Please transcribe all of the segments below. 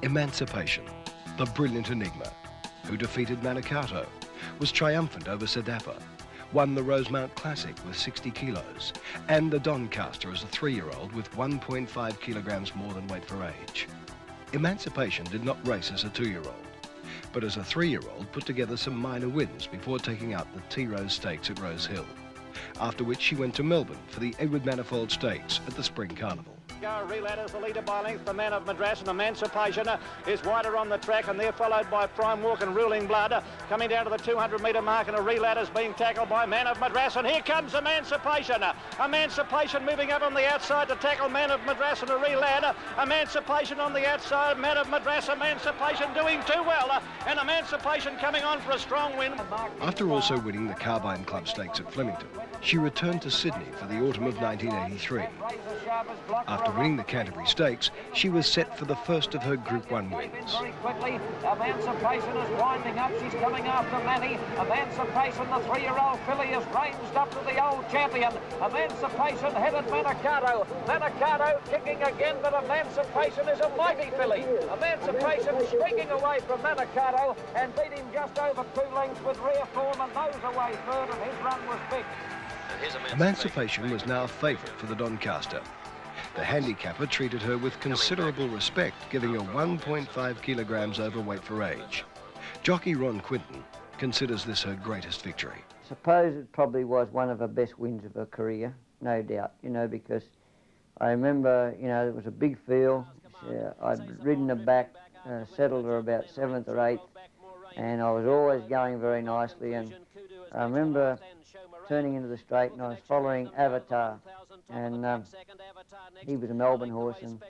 Emancipation, the brilliant enigma, who defeated Manicato, was triumphant over Sedapa, won the Rosemount Classic with 60 kilos, and the Doncaster as a 3-year-old with 1.5 kilograms more than weight for age. Emancipation did not race as a 2-year-old, but as a 3-year-old put together some minor wins before taking out the T-Rose Stakes at Rose Hill, after which she went to Melbourne for the Edward Manifold Stakes at the Spring Carnival. Reladders the leader by length, the man of Madras, and Emancipation is wider on the track, and they're followed by Prime Walk and Ruling Blood. Coming down to the 200-metre mark, and a Reladders being tackled by Man of Madras, and here comes Emancipation. Emancipation moving up on the outside to tackle Man of Madras and a Relad. Emancipation on the outside, Man of Madras, Emancipation doing too well, and Emancipation coming on for a strong win. After also winning the Carbine Club Stakes at Flemington, she returned to Sydney for the autumn of 1983. After winning the Canterbury Stakes, she was set for the first of her Group 1 wins. Very quickly, Emancipation is winding up. She's coming after Manny. Emancipation, the 3-year-old filly, is ranged up to the old champion. Emancipation headed Manicato. Manicato kicking again, but Emancipation is a mighty filly. Emancipation streaking away from Manicato and beat him just over 2 lengths with rear form and nose away third, and his run was big. Emancipation was now a favourite for the Doncaster. The handicapper treated her with considerable respect, giving her 1.5 kilograms overweight for age. Jockey Ron Quinton considers this her greatest victory. I suppose it probably was one of her best wins of her career, no doubt, because I remember, there was a big field. I'd ridden her back, settled her about 7th or 8th, and I was always going very nicely, and I remember turning into the straight and I was following Avatar, and he was a Melbourne horse, and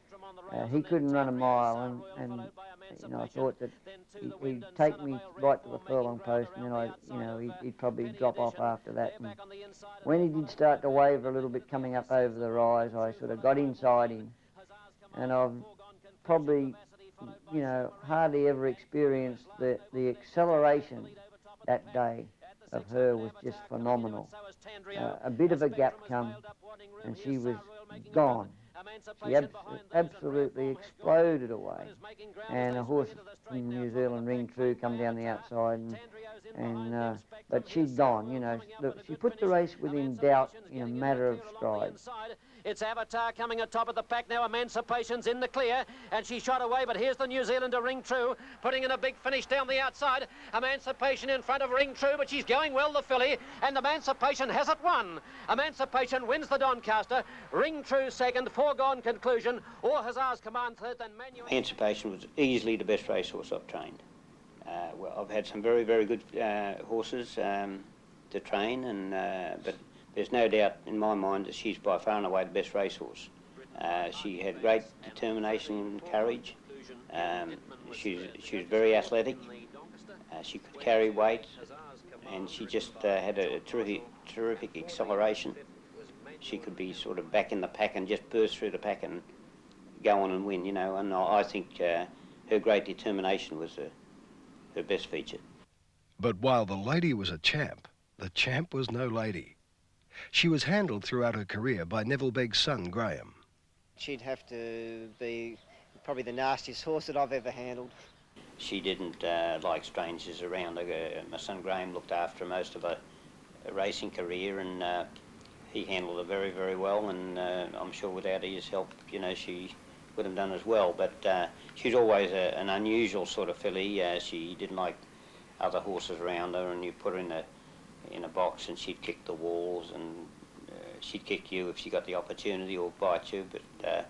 he couldn't run a mile, and I thought that he'd take me right to the furlong post, and then he'd probably drop off after that. And when he did start to waver a little bit coming up over the rise, I sort of got inside him, and I've probably hardly ever experienced the acceleration that day of her was just phenomenal. A bit of a gap come, and she was gone. She absolutely exploded away. And a horse from New Zealand, Ring True, come down the outside, but she'd gone. She put the race within doubt in a matter of strides. It's Avatar coming atop of the pack now. Emancipation's in the clear, and she shot away, but here's the New Zealander Ring True, putting in a big finish down the outside. Emancipation in front of Ring True, but she's going well, the filly, and Emancipation has it won. Emancipation wins the Doncaster. Ring True second, foregone conclusion. Or Hussar's Command third, then Manuel. Emancipation was easily the best racehorse I've trained. Well, I've had some very, very good horses to train, but there's no doubt in my mind that she's by far and away the best racehorse. She had great determination and courage. She was very athletic. She could carry weight, and she just had a terrific acceleration. She could be sort of back in the pack and just burst through the pack and go on and win, and I think her great determination was her best feature. But while the lady was a champ, the champ was no lady. She was handled throughout her career by Neville Begg's son, Graham. She'd have to be probably the nastiest horse that I've ever handled. She didn't like strangers around. My son Graham looked after her most of her racing career, and he handled her very, very well, and I'm sure without his help, she would have done as well. But she's always an unusual sort of filly. She didn't like other horses around her, and you put her in a box and she'd kick the walls, and she'd kick you if she got the opportunity, or bite you, but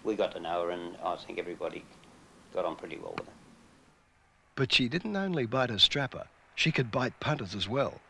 we got to know her, and I think everybody got on pretty well with her. But she didn't only bite her strapper, she could bite punters as well.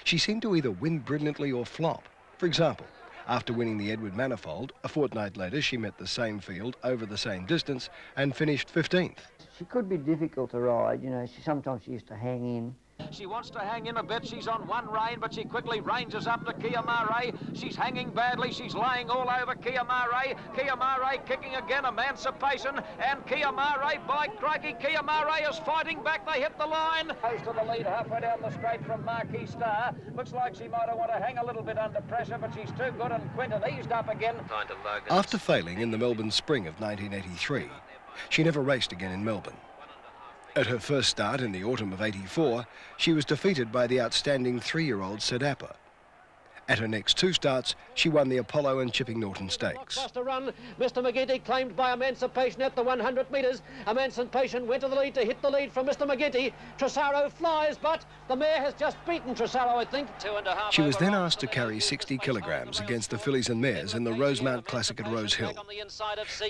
She seemed to either win brilliantly or flop. For example, after winning the Edward Manifold, a fortnight later she met the same field over the same distance and finished 15th. She could be difficult to ride, sometimes she used to hang in. She wants to hang in a bit. She's on one rein, but she quickly ranges up to Kia Mare. She's hanging badly. She's laying all over Kia Mare. Kia Mare kicking again. Emancipation. And Kia Mare, by crikey, Kia Mare is fighting back. They hit the line. Goes to the lead halfway down the straight from Marquis Star. Looks like she might have want to hang a little bit under pressure, but she's too good, and Quinton eased up again. After failing in the Melbourne Spring of 1983, She never raced again in Melbourne. At her first start in the autumn of '84, she was defeated by the outstanding 3-year-old Sedapper. At her next 2 starts, she won the Apollo and Chipping Norton Stakes. Blockbuster run, Mr. McGinty claimed by Emancipation at the 100 metres. Emancipation went to the lead to hit the lead from Mr. McGinty. Tresaro flies, but the mare has just beaten Tresaro, I think. 2.5. She was then asked to carry 60 kilograms against the fillies and mares in the Rosemount Classic at Rose Hill.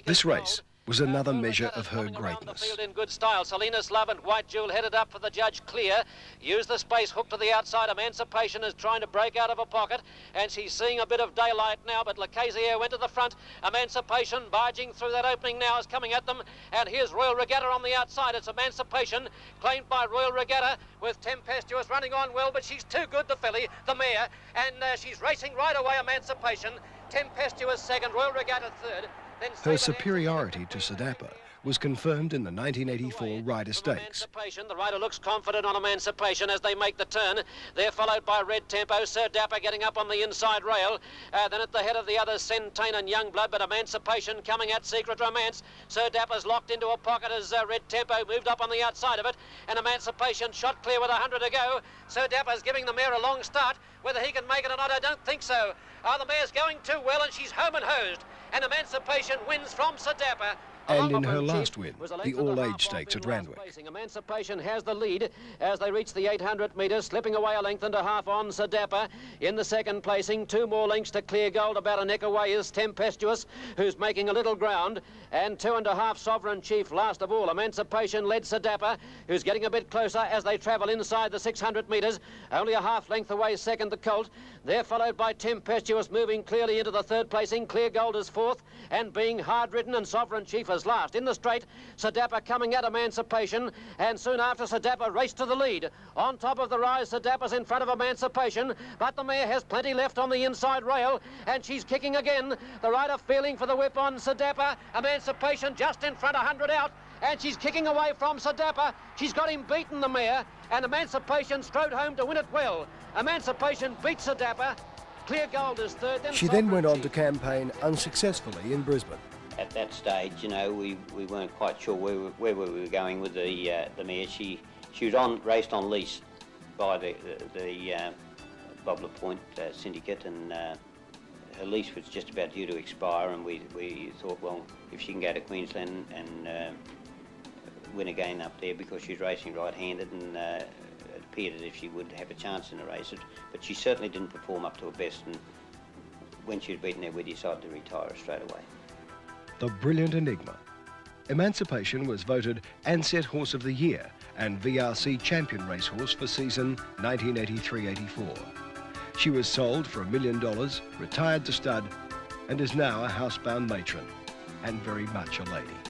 This race was another measure of her greatness. In good style, Salinas Love and White Jewel headed up for the judge clear. Use the space, hook to the outside. Emancipation is trying to break out of a pocket, and she's seeing a bit of daylight now, but Lacazier went to the front. Emancipation barging through that opening now is coming at them, and here's Royal Regatta on the outside. It's Emancipation, claimed by Royal Regatta, with Tempestuous running on well, but she's too good, the filly, the mare, and she's racing right away. Emancipation, Tempestuous second, Royal Regatta third. Her superiority to Sedapper was confirmed in the 1984 Rider Stakes. The rider looks confident on Emancipation as they make the turn. They're followed by Red Tempo, Sir Dapper getting up on the inside rail. Then at the head of the others, Centane and Youngblood, but Emancipation coming at Secret Romance. Sir Dapper's locked into a pocket as Red Tempo moved up on the outside of it, and Emancipation shot clear with 100 to go. Sir Dapper's giving the mare a long start. Whether he can make it or not, I don't think so. The mare's going too well, and she's home and hosed. And Emancipation wins from Sir Dapper. And in her last win, the All-Age Stakes at Randwick. Emancipation has the lead as they reach the 800 metres, slipping away a length and a half on Sedapper. In the second placing, 2 more lengths to Clear Gold. About a neck away is Tempestuous, who's making a little ground. And 2.5 Sovereign Chief last of all. Emancipation led Sedapper, who's getting a bit closer as they travel inside the 600 metres. Only a half length away second, the Colt. They're followed by Tempestuous, moving clearly into the third placing. Clear Gold is fourth, and being hard-ridden, and Sovereign Chief is last. In the straight, Sedapper coming at Emancipation, and soon after Sedapper raced to the lead. On top of the rise, Sedapper's in front of Emancipation, but the mare has plenty left on the inside rail, and she's kicking again. The rider feeling for the whip on Sedapper. Emancipation just in front, 100 out, and she's kicking away from Sedapper. She's got him beaten, the mare, and Emancipation strode home to win it well. Emancipation beats Sedapper. Clear Gold is third. She then went on to campaign unsuccessfully in Brisbane. At that stage, you know, we weren't quite sure where we were going with the mare. She was raced on lease by the Bobler Point syndicate, and her lease was just about due to expire, and we thought, well, if she can go to Queensland and win again up there, because she's racing right-handed, and it appeared as if she would have a chance in the races, but she certainly didn't perform up to her best, and when she was beaten there, we decided to retire her straight away. The Brilliant Enigma. Emancipation was voted Ansett Horse of the Year and VRC Champion Racehorse for season 1983-84. She was sold for $1 million, retired to stud, and is now a housebound matron, and very much a lady.